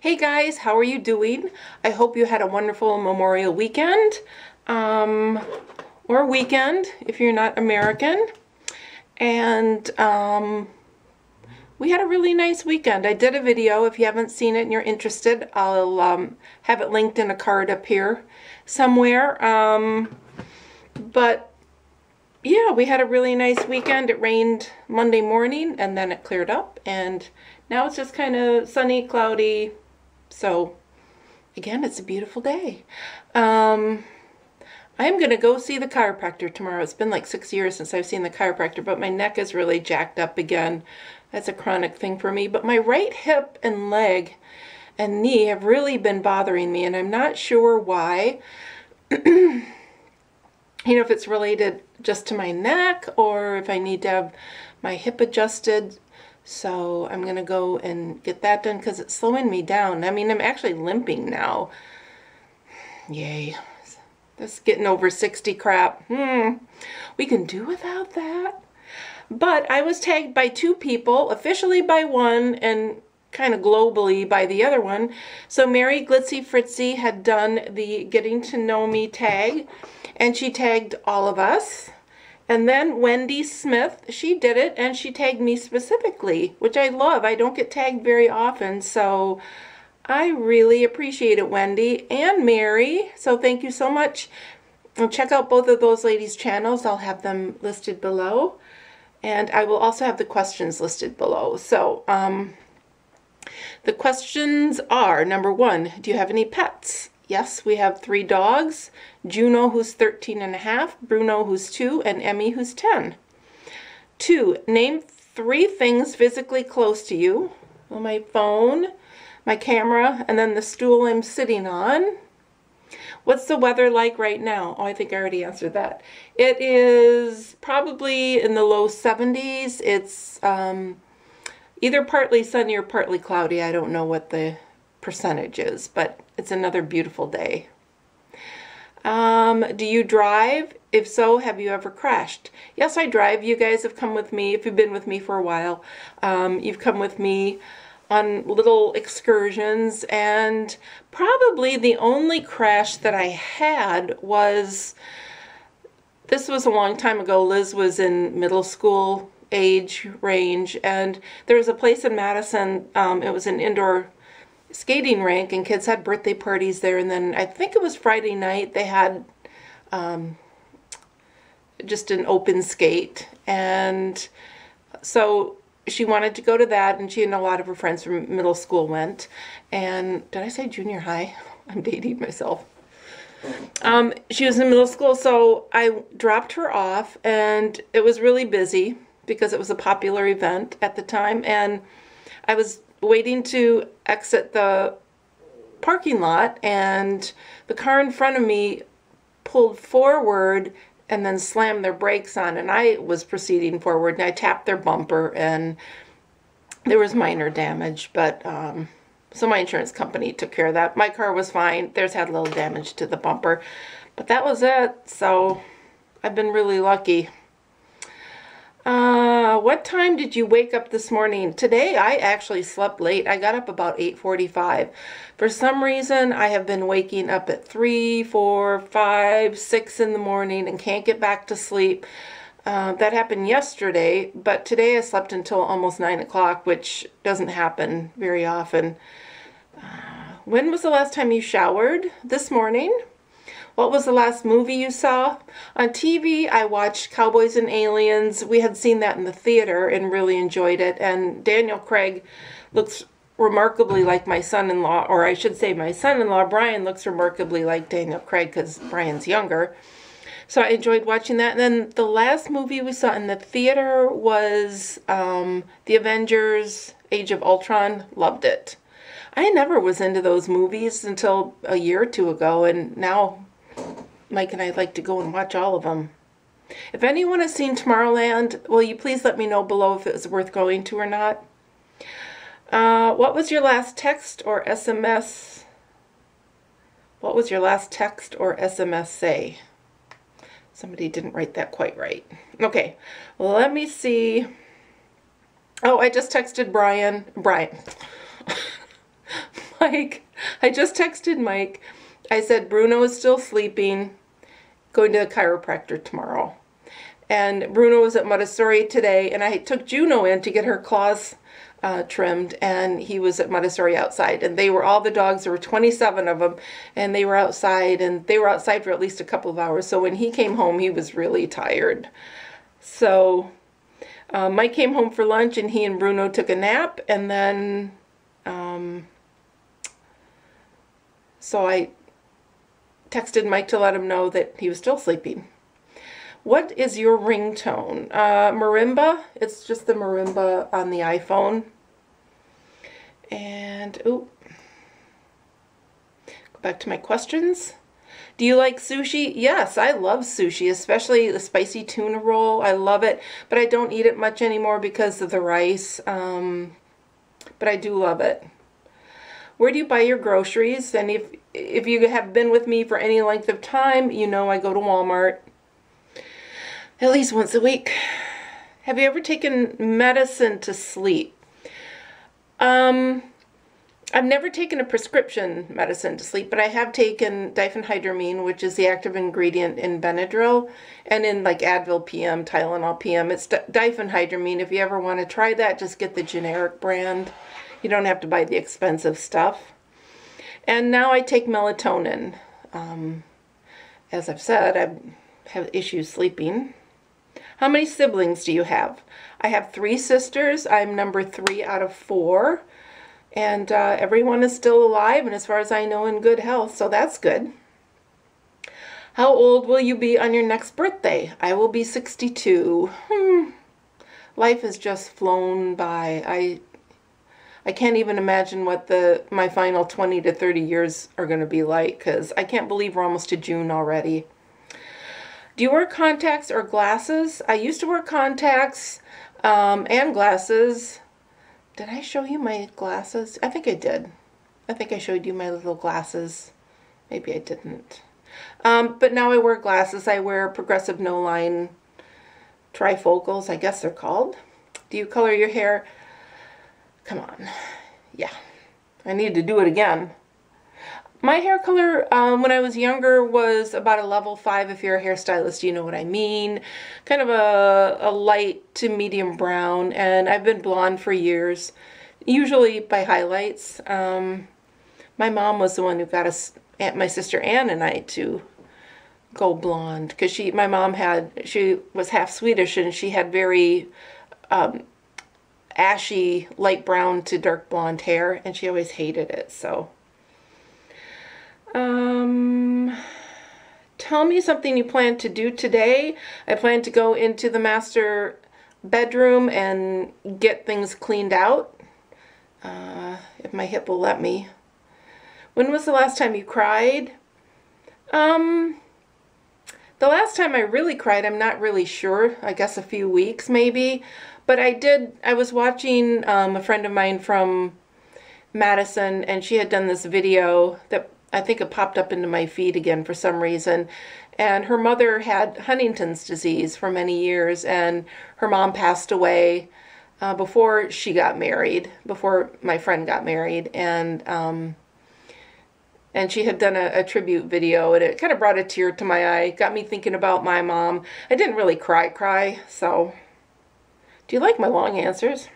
Hey guys, how are you doing? I hope you had a wonderful Memorial weekend, or weekend if you're not American. And we had a really nice weekend. I did a video. If you haven't seen it and you're interested, I'll have it linked in a card up here somewhere. But yeah, we had a really nice weekend. It rained Monday morning and then it cleared up, and now it's just kind of sunny, cloudy. So again, it's a beautiful day. I'm going to go see the chiropractor tomorrow. It's been like 6 years since I've seen the chiropractor, but my neck is really jacked up again. That's a chronic thing for me. But my right hip and leg and knee have really been bothering me, and I'm not sure why. You know, if it's related just to my neck or if I need to have my hip adjusted. So I'm going to go and get that done because it's slowing me down. I mean, I'm actually limping now. Yay. That's getting over 60 crap. We can do without that. But I was tagged by 2 people, officially by one and kind of globally by the other one. So Mary Glitzy Fritzy had done the Getting to Know Me tag, and she tagged all of us. And then Wendy Smith, she did it, and she tagged me specifically, which I love. I don't get tagged very often, so I really appreciate it, Wendy and Mary. So thank you so much. And check out both of those ladies' channels. I'll have them listed below. And I will also have the questions listed below. So the questions are, number 1, do you have any pets? Yes, we have 3 dogs. Juno, who's 13 and a half, Bruno, who's 2, and Emmy, who's 10. 2, name 3 things physically close to you. Well, my phone, my camera, and then the stool I'm sitting on. What's the weather like right now? Oh, I think I already answered that. It is probably in the low 70s. It's either partly sunny or partly cloudy. I don't know what the percentage is, but it's another beautiful day. Do you drive? If so, have you ever crashed? Yes, I drive. You guys have come with me. If you've been with me for a while, you've come with me on little excursions, and probably the only crash that I had was, this was a long time ago. Liz was in middle school age range, and there was a place in Madison, it was an indoor skating rink, and kids had birthday parties there, and then I think it was Friday night they had just an open skate, and so she wanted to go to that, and she and a lot of her friends from middle school went. And did I say junior high? I'm dating myself. She was in middle school, so I dropped her off, and it was really busy because it was a popular event at the time, and I was waiting to exit the parking lot, and the car in front of me pulled forward and then slammed their brakes on, and I was proceeding forward, and I tapped their bumper, and there was minor damage, but so my insurance company took care of that. My car was fine. Theirs had a little damage to the bumper, but that was it. So I've been really lucky. What time did you wake up this morning? Today I actually slept late. I got up about 8:45. For some reason I have been waking up at 3, 4, 5, 6 in the morning and can't get back to sleep. That happened yesterday, but today I slept until almost 9 o'clock, which doesn't happen very often. When was the last time you showered? This morning. What was the last movie you saw? On TV, I watched Cowboys and Aliens. We had seen that in the theater and really enjoyed it. And Daniel Craig looks remarkably like my son-in-law, or I should say my son-in-law, Brian, looks remarkably like Daniel Craig because Brian's younger. So I enjoyed watching that. And then the last movie we saw in the theater was The Avengers, Age of Ultron. Loved it. I never was into those movies until a year or 2 ago, and now Mike and I like to go and watch all of them. If anyone has seen Tomorrowland, will you please let me know below if it was worth going to or not? What was your last text or SMS? What was your last text or SMS say? Somebody didn't write that quite right. Okay, well, let me see. Oh, I just texted Brian. Mike. I just texted Mike. I said, Bruno is still sleeping, going to the chiropractor tomorrow. And Bruno was at Montessori today, and I took Juno in to get her claws trimmed, and he was at Montessori outside, and they were all the dogs. There were 27 of them, and they were outside, and they were outside for at least a couple of hours. So when he came home, he was really tired. So Mike came home for lunch, and he and Bruno took a nap, and then so I texted Mike to let him know that he was still sleeping. What is your ringtone? Marimba. It's just the marimba on the iPhone. And, oh, go back to my questions. Do you like sushi? Yes, I love sushi, especially the spicy tuna roll. I love it, but I don't eat it much anymore because of the rice. But I do love it. Where do you buy your groceries? And if you have been with me for any length of time, you know I go to Walmart at least once a week. Have you ever taken medicine to sleep? I've never taken a prescription medicine to sleep, but I have taken diphenhydramine, which is the active ingredient in Benadryl, and in like Advil PM, Tylenol PM. It's diphenhydramine. If you ever want to try that, just get the generic brand. You don't have to buy the expensive stuff. And now I take melatonin. As I've said, I have issues sleeping. How many siblings do you have? I have 3 sisters. I'm number 3 out of 4. And everyone is still alive, and as far as I know, in good health, so that's good. How old will you be on your next birthday? I will be 62. Life has just flown by. I can't even imagine what my final 20 to 30 years are going to be like, because I can't believe we're almost to June already. Do you wear contacts or glasses? I used to wear contacts and glasses. Did I show you my glasses? I think I did. I think I showed you my little glasses. Maybe I didn't. But now I wear glasses. I wear progressive no-line trifocals, I guess they're called. Do you color your hair? Come on. Yeah. I need to do it again. My hair color when I was younger was about a level 5. If you're a hairstylist, you know what I mean. Kind of a light to medium brown, and I've been blonde for years, usually by highlights. My mom was the one who got us, my sister Ann and I, to go blonde, because she was half Swedish, and she had very ashy light brown to dark blonde hair, and she always hated it. So tell me something you plan to do today. I plan to go into the master bedroom and get things cleaned out, if my hip will let me. When was the last time you cried? The last time I really cried, I'm not really sure. I guess a few weeks maybe. But I was watching a friend of mine from Madison, and she had done this video that I think it popped up into my feed again for some reason. And her mother had Huntington's disease for many years, and her mom passed away before she got married, before my friend got married. And she had done a tribute video, and it kind of brought a tear to my eye, got me thinking about my mom. I didn't really cry, so. Do you like my long answers?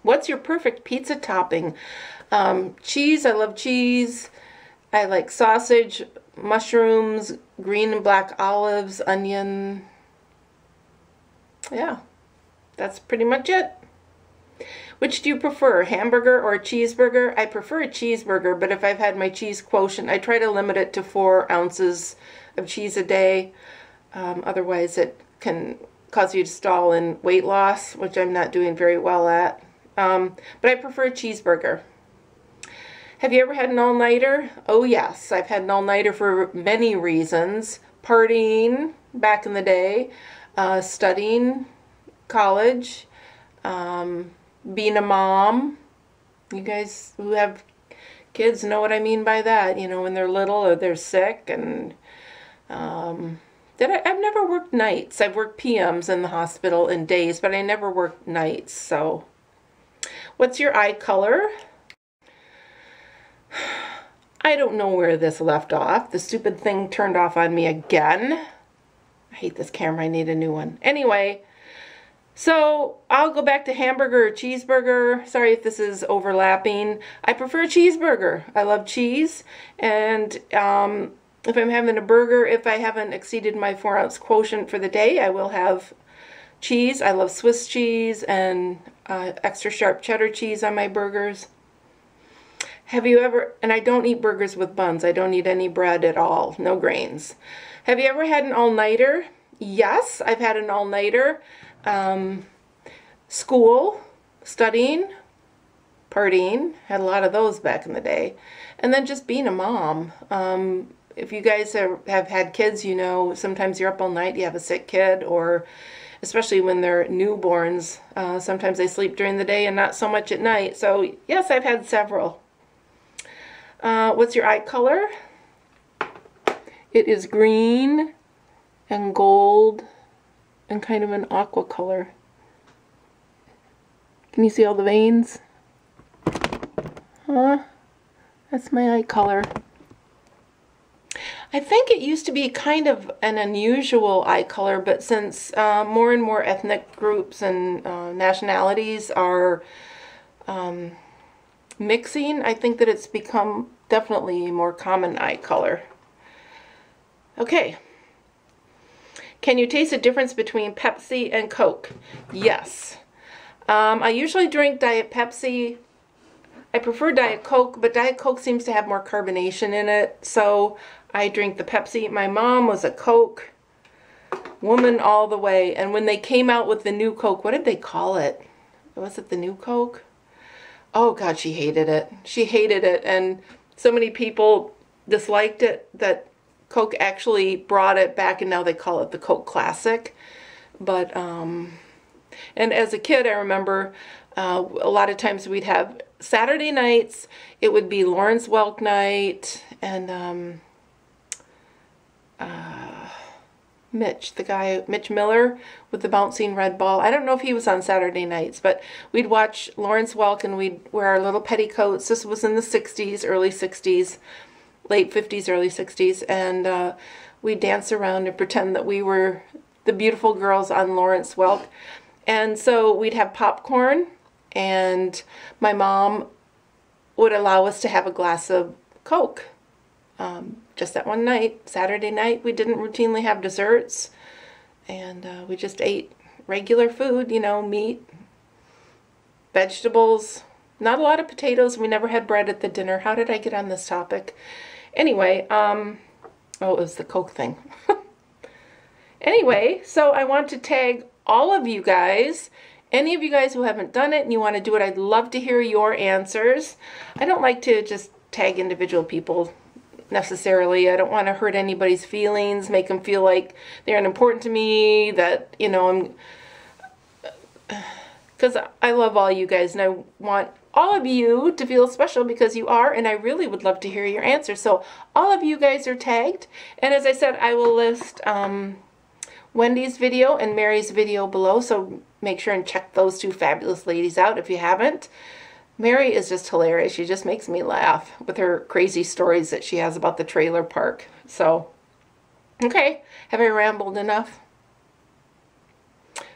What's your perfect pizza topping? Cheese, I love cheese. I like sausage, mushrooms, green and black olives, onion. Yeah, that's pretty much it. Which do you prefer, hamburger or a cheeseburger? I prefer a cheeseburger, but if I've had my cheese quotient, I try to limit it to 4 ounces of cheese a day. Otherwise, it can cause you to stall in weight loss, which I'm not doing very well at. But I prefer a cheeseburger. Have you ever had an all-nighter? Oh yes, I've had an all-nighter for many reasons. Partying back in the day, studying, college, being a mom. You guys who have kids know what I mean by that, you know, when they're little or they're sick. And I've never worked nights. I've worked PMs in the hospital in days, but I never worked nights. So what's your eye color? I don't know where this left off. The stupid thing turned off on me again. I hate this camera. I need a new one. Anyway, so I'll go back to hamburger or cheeseburger. Sorry if this is overlapping. I prefer cheeseburger. I love cheese. And if I'm having a burger, if I haven't exceeded my 4-ounce quotient for the day, I will have cheese. I love Swiss cheese and extra sharp cheddar cheese on my burgers. Have you ever, and I don't eat burgers with buns. I don't eat any bread at all. No grains. Have you ever had an all-nighter? Yes, I've had an all-nighter. School, studying, partying. Had a lot of those back in the day. And then just being a mom. If you guys have had kids, you know, sometimes you're up all night, you have a sick kid, or especially when they're newborns, sometimes they sleep during the day and not so much at night. So yes, I've had several. What's your eye color? It is green and gold and kind of an aqua color. Can you see all the veins? Huh? That's my eye color. I think it used to be kind of an unusual eye color, but since more and more ethnic groups and nationalities are mixing, I think that it's become definitely a more common eye color. Okay. Can you taste the difference between Pepsi and Coke? Yes. I usually drink Diet Pepsi. I prefer Diet Coke, but Diet Coke seems to have more carbonation in it, so I drink the Pepsi. My mom was a Coke woman all the way, and when they came out with the new Coke, what did they call it? Was it the new Coke? Oh God, she hated it. She hated it, and so many people disliked it that Coke actually brought it back, and now they call it the Coke Classic. But and as a kid, I remember a lot of times we'd have Saturday nights. It would be Lawrence Welk night, and Mitch Miller with the bouncing red ball. I don't know if he was on Saturday nights, but we'd watch Lawrence Welk and we'd wear our little petticoats. This was in the 60s, early 60s, late 50s, early 60s, and we'd dance around and pretend that we were the beautiful girls on Lawrence Welk. And so we'd have popcorn, and my mom would allow us to have a glass of Coke. Just that one night, Saturday night, we didn't routinely have desserts, and we just ate regular food, you know, meat, vegetables, not a lot of potatoes. We never had bread at the dinner. How did I get on this topic? Anyway, oh, it was the Coke thing. Anyway, so I want to tag all of you guys. Any of you guys who haven't done it and you want to do it, I'd love to hear your answers. I don't like to just tag individual people necessarily. I don't want to hurt anybody's feelings, make them feel like they're unimportant to me, that, you know, because I love all you guys and I want all of you to feel special because you are, and I really would love to hear your answers. So all of you guys are tagged, and as I said, I will list Wendy's video and Mary's video below, so make sure and check those two fabulous ladies out if you haven't. Mary is just hilarious. She just makes me laugh with her crazy stories that she has about the trailer park. So, okay, have I rambled enough?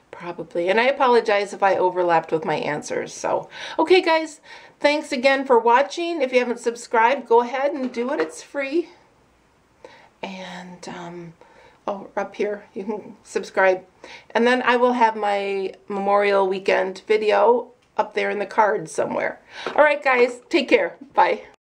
Probably. And I apologize if I overlapped with my answers. So, okay, guys, thanks again for watching. If you haven't subscribed, go ahead and do it. It's free. And, oh, up here, you can subscribe. And then I will have my Memorial Weekend video up there in the cards somewhere. All right, guys, take care. Bye.